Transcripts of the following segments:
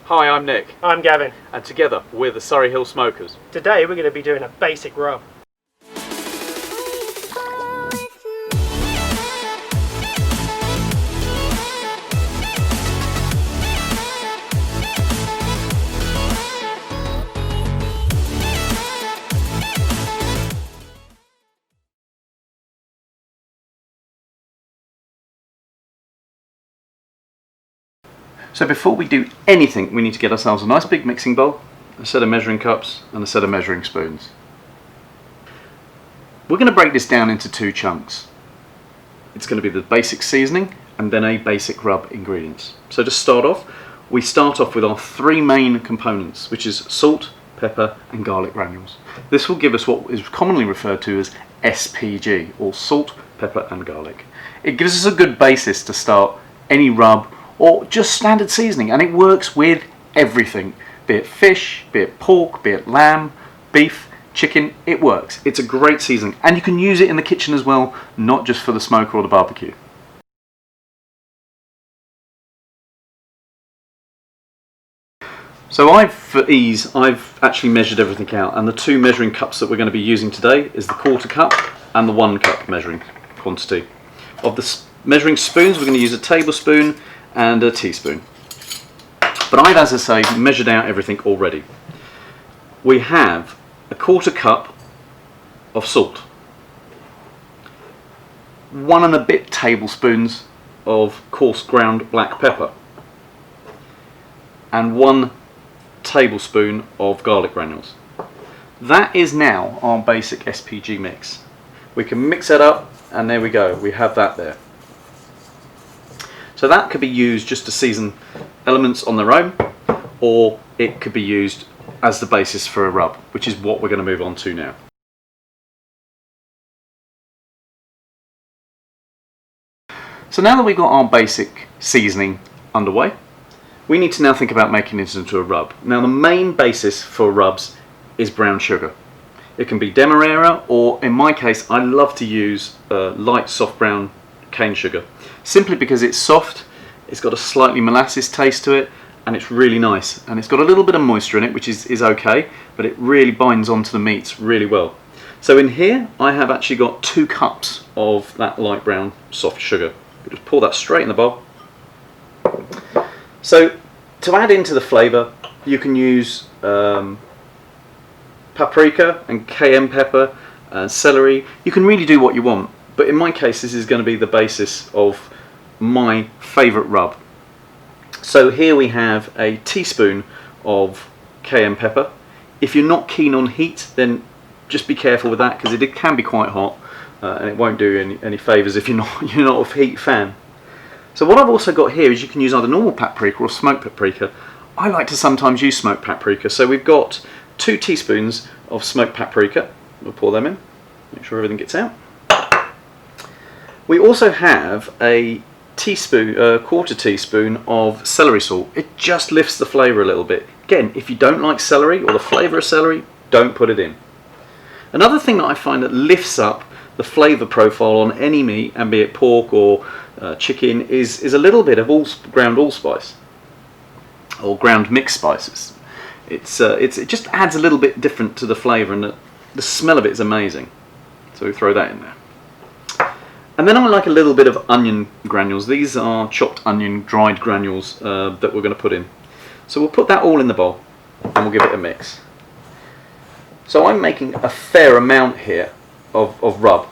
Hi, I'm Nick. I'm Gavin. And together we're the Surrey Hill Smokers. Today we're going to be doing a basic rub. So before we do anything, we need to get ourselves a nice big mixing bowl, a set of measuring cups and a set of measuring spoons. We're going to break this down into two chunks. It's going to be the basic seasoning and then a basic rub ingredients. So to start off, we start off with our three main components, which is salt, pepper and garlic granules. This will give us what is commonly referred to as SPG, or salt, pepper and garlic. It gives us a good basis to start any rub or just standard seasoning, and it works with everything, be it fish, be it pork, be it lamb, beef, chicken. It works. It's a great seasoning, and you can use it in the kitchen as well, not just for the smoker or the barbecue. So for ease, I've actually measured everything out, and the two measuring cups that we're going to be using today is the 1/4 cup and the 1 cup measuring quantity. Of the measuring spoons, we're going to use a tablespoon and a teaspoon. But I've, as I say, measured out everything already. We have a 1/4 cup of salt, 1 and a bit tablespoons of coarse ground black pepper, and 1 tablespoon of garlic granules. That is now our basic SPG mix. We can mix that up, and there we go, we have that there. So that could be used just to season elements on their own, or it could be used as the basis for a rub, which is what we're going to move on to now. So now that we've got our basic seasoning underway, we need to now think about making this into a rub. Now the main basis for rubs is brown sugar. It can be demerara, or in my case I love to use light soft brown cane sugar, simply because it's soft, it's got a slightly molasses taste to it, and it's really nice, and it's got a little bit of moisture in it, which is okay, but it really binds onto the meats really well. So in here I have actually got 2 cups of that light brown soft sugar. You just pour that straight in the bowl. So to add into the flavour, you can use paprika and cayenne pepper and celery. You can really do what you want, but in my case this is going to be the basis of my favourite rub. So here we have a teaspoon of cayenne pepper. If you're not keen on heat, then just be careful with that, because it can be quite hot, and it won't do any favours if you're not a heat fan. So what I've also got here is you can use either normal paprika or smoked paprika. I like to sometimes use smoked paprika, so we've got 2 teaspoons of smoked paprika. We'll pour them in, make sure everything gets out. We also have a teaspoon, 1/4 teaspoon of celery salt. It just lifts the flavour a little bit. Again, if you don't like celery or the flavour of celery, don't put it in. Another thing that I find that lifts up the flavour profile on any meat, and be it pork or chicken, is a little bit of ground allspice or ground mixed spices. It just adds a little bit different to the flavour, and the smell of it is amazing. So we throw that in there. And then I like a little bit of onion granules. These are chopped onion, dried granules that we're going to put in. So we'll put that all in the bowl and we'll give it a mix. So I'm making a fair amount here of rub,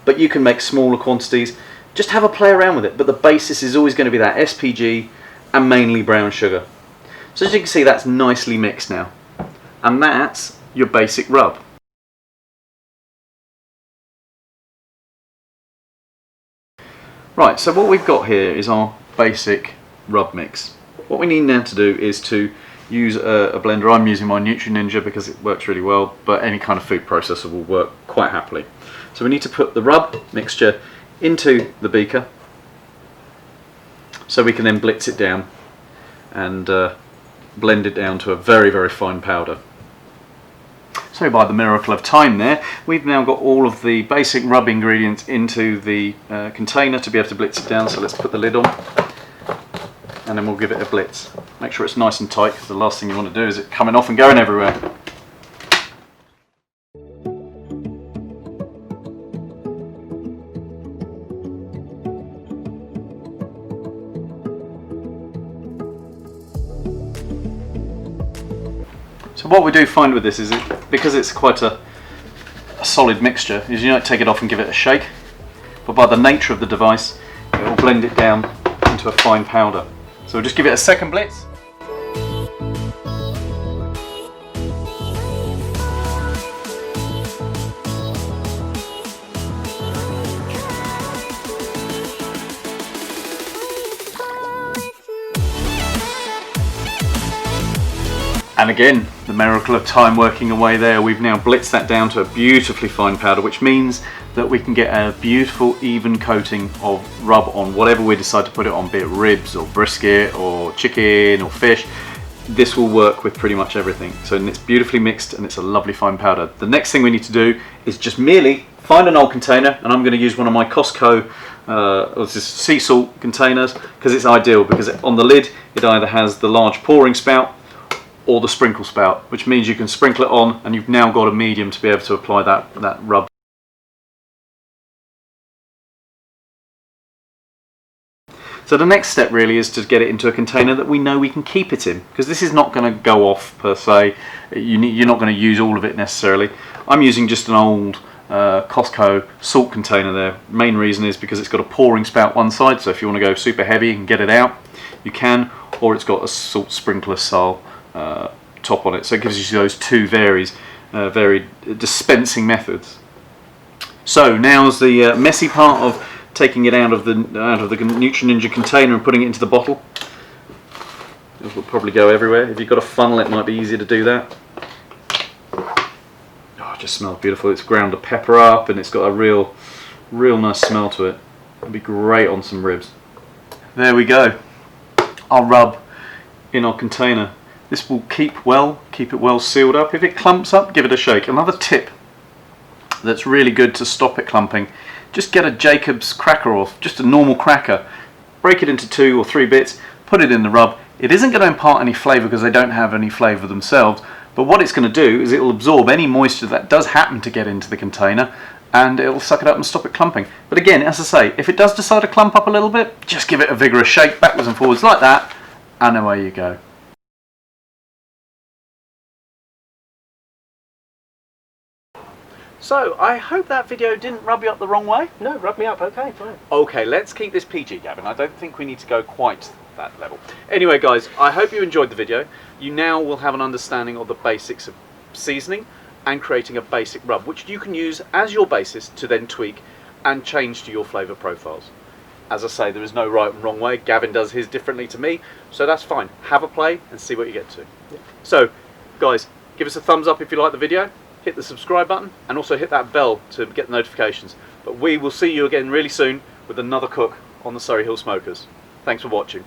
but you can make smaller quantities. Just have a play around with it, but the basis is always going to be that SPG and mainly brown sugar. So as you can see, that's nicely mixed now, and that's your basic rub. Right, so what we've got here is our basic rub mix. What we need now to do is to use a blender. I'm using my Nutri-Ninja because it works really well, but any kind of food processor will work quite happily. So we need to put the rub mixture into the beaker so we can then blitz it down and blend it down to a very, very fine powder. So by the miracle of time there, we've now got all of the basic rub ingredients into the container to be able to blitz it down. So let's put the lid on and then we'll give it a blitz. Make sure it's nice and tight, because the last thing you want to do is it coming off and going everywhere. So what we do find with this is, because it's quite a solid mixture, is you don't take it off and give it a shake, but by the nature of the device, it will blend it down into a fine powder. So we'll just give it a second blitz. And again, the miracle of time working away there, we've now blitzed that down to a beautifully fine powder, which means that we can get a beautiful even coating of rub on whatever we decide to put it on, be it ribs or brisket or chicken or fish. This will work with pretty much everything. So it's beautifully mixed and it's a lovely fine powder. The next thing we need to do is just merely find an old container, and I'm going to use one of my Costco sea salt containers, because it's ideal, because on the lid it either has the large pouring spout or the sprinkle spout, which means you can sprinkle it on and you've now got a medium to be able to apply that rub. So the next step really is to get it into a container that we know we can keep it in, because this is not going to go off per se. You're not going to use all of it necessarily. I'm using just an old Costco salt container there. Main reason is because it's got a pouring spout one side, so if you want to go super heavy and get it out, you can, or it's got a salt sprinkler style top on it, so it gives you those two varied dispensing methods. So now's the messy part of taking it out of the Nutri Ninja container and putting it into the bottle. It will probably go everywhere. If you've got a funnel, it might be easier to do that. Oh, it just smells beautiful. It's ground the pepper up and it's got a real nice smell to it. It'd be great on some ribs. There we go. Our rub in our container. This will keep it well sealed up. If it clumps up, give it a shake. Another tip that's really good to stop it clumping, just get a Jacob's cracker, or just a normal cracker, break it into 2 or 3 bits, put it in the rub. It isn't going to impart any flavour because they don't have any flavour themselves, but what it's going to do is it will absorb any moisture that does happen to get into the container, and it will suck it up and stop it clumping. But again, as I say, if it does decide to clump up a little bit, just give it a vigorous shake backwards and forwards like that, and away you go. So, I hope that video didn't rub you up the wrong way. No, rub me up, okay, fine. Okay, let's keep this PG, Gavin. I don't think we need to go quite that level. Anyway, guys, I hope you enjoyed the video. You now will have an understanding of the basics of seasoning and creating a basic rub, which you can use as your basis to then tweak and change to your flavour profiles. As I say, there is no right and wrong way. Gavin does his differently to me, so that's fine. Have a play and see what you get to. Yeah. So, guys, give us a thumbs up if you like the video. Hit the subscribe button and also hit that bell to get the notifications. But we will see you again really soon with another cook on the Surrey Hill Smokers. Thanks for watching.